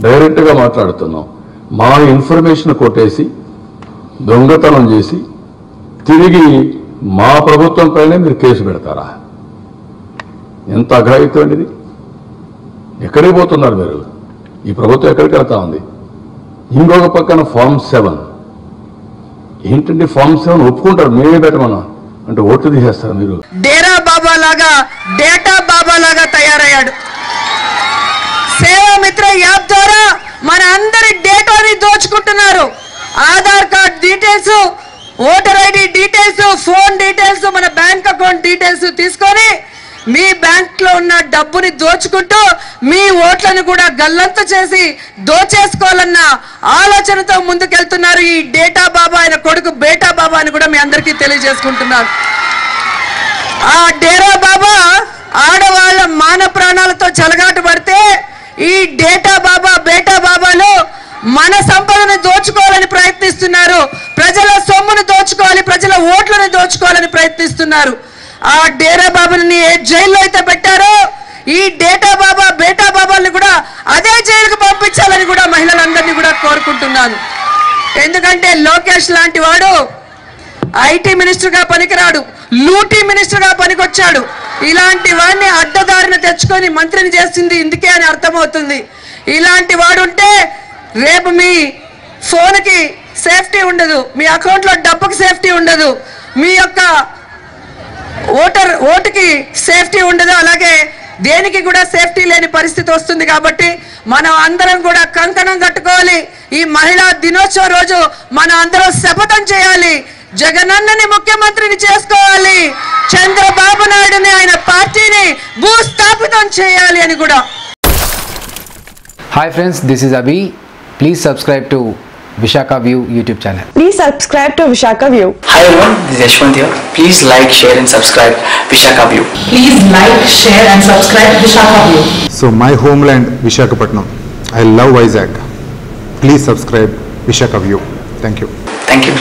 డైరెక్ట్గా మాట్లాడుతున్నాం. మా ఇన్ఫర్మేషన్ కొట్టేసి దొంగతనం చేసి తిరిగి మా ప్రభుత్వం పైనే మీరు కేసు పెడతారా? ఎంత అఘాయిత్యం అండి ఇది. ఎక్కడికి పోతున్నారు మీరు? ఈ ప్రభుత్వం ఎక్కడికి వెళ్తా ఉంది? ఇంకొక పక్కన ఫార్మ్ 7 ఏంటండి? ఫార్మ్ 7 ఒప్పుకుంటారు, మేమే పెట్టమన్నా అంటే ఓట్లు తీసేస్తారు మీరు. డేరా బాబా లాగా డేటా బాబా లాగా తయారయ్యాడు. సేవా మిత్ర యాప్ ద్వారా మన అందరి డేటాని దోచుకుంటున్నారు. Aadhaar card details, voter ID details, phone details, మన బ్యాంక్ అకౌంట్ డీటెయిల్స్ తీసుకొని మీ బ్యాంక్ లో ఉన్న డబ్బుని దోచుకుంటూ మీ ఓట్లను కూడా గల్లంతు చేసి దోచేసుకోవాలన్న ఆలోచనతో ముందుకెళ్తున్నారు ఈ డేటా బాబా. ఆయన కొడుకు బేటా బాబా అని కూడా మీ అందరికీ తెలియజేసుకుంటున్నారు. ఆ డేరా బాబా ఆడవాళ్ల మాన ప్రాణాలతో చెలగాటు పడితే ఈ డేటా బాబా బేటా బాబాలు మన సంపదను దోచుకోవాలని ప్రయత్నిస్తున్నారు. ప్రజల సొమ్మును దోచుకోవాలి, ప్రజల ఓట్లను దోచుకోవాలని ప్రయత్నిస్తున్నారు. ఆ డేరా బాబాని ఏ జైల్లో అయితే పెట్టారో ఈ డేటా బాబా బేటా బాబాల్ని కూడా అదే జైలుకు పంపించాలని కూడా మహిళలందరినీ కూడా కోరుకుంటున్నాను. ఎందుకంటే లోకేష్ లాంటి వాడు ఐటీ మినిస్టర్ గా పనికిరాడు, లూటీ మినిస్టర్ గా పనికొచ్చాడు. ఇలాంటి వాడిని అడ్డదారిన తెచ్చుకొని మంత్రిని చేసింది ఇందుకే అని అర్థమవుతుంది. ఇలాంటి వాడు ఉంటే రేపు మీ ఫోన్కి సేఫ్టీ ఉండదు, మీ అకౌంట్లో డబ్బుకి సేఫ్టీ ఉండదు, మీ యొక్క ఓటుకి సేఫ్టీ ఉండదు, అలాగే దేనికి కూడా సేఫ్టీ లేని పరిస్థితి వస్తుంది. కాబట్టి మనం అందరం కూడా కంకణం కట్టుకోవాలి. ఈ మహిళా దినోత్సవ రోజు మనం అందరం శపథం చేయాలి. జగనన్నని ముఖ్యమంత్రిని చేసుకోవాలి, చంద్రబాబు నాయుడుని ఆయన పార్టీని భూస్థాపితం చేయాలి అని కూడా. Hi friends, this is Abhi. Please subscribe to Vishaka View YouTube channel. Please subscribe to Vishaka View. Hi everyone, this is Yashwant here. Please like, share and subscribe Vishaka View. Please like, share and subscribe Vishaka View. So my homeland Visakhapatnam. I love Vizag. Please subscribe Vishaka View. Thank you. Thank you.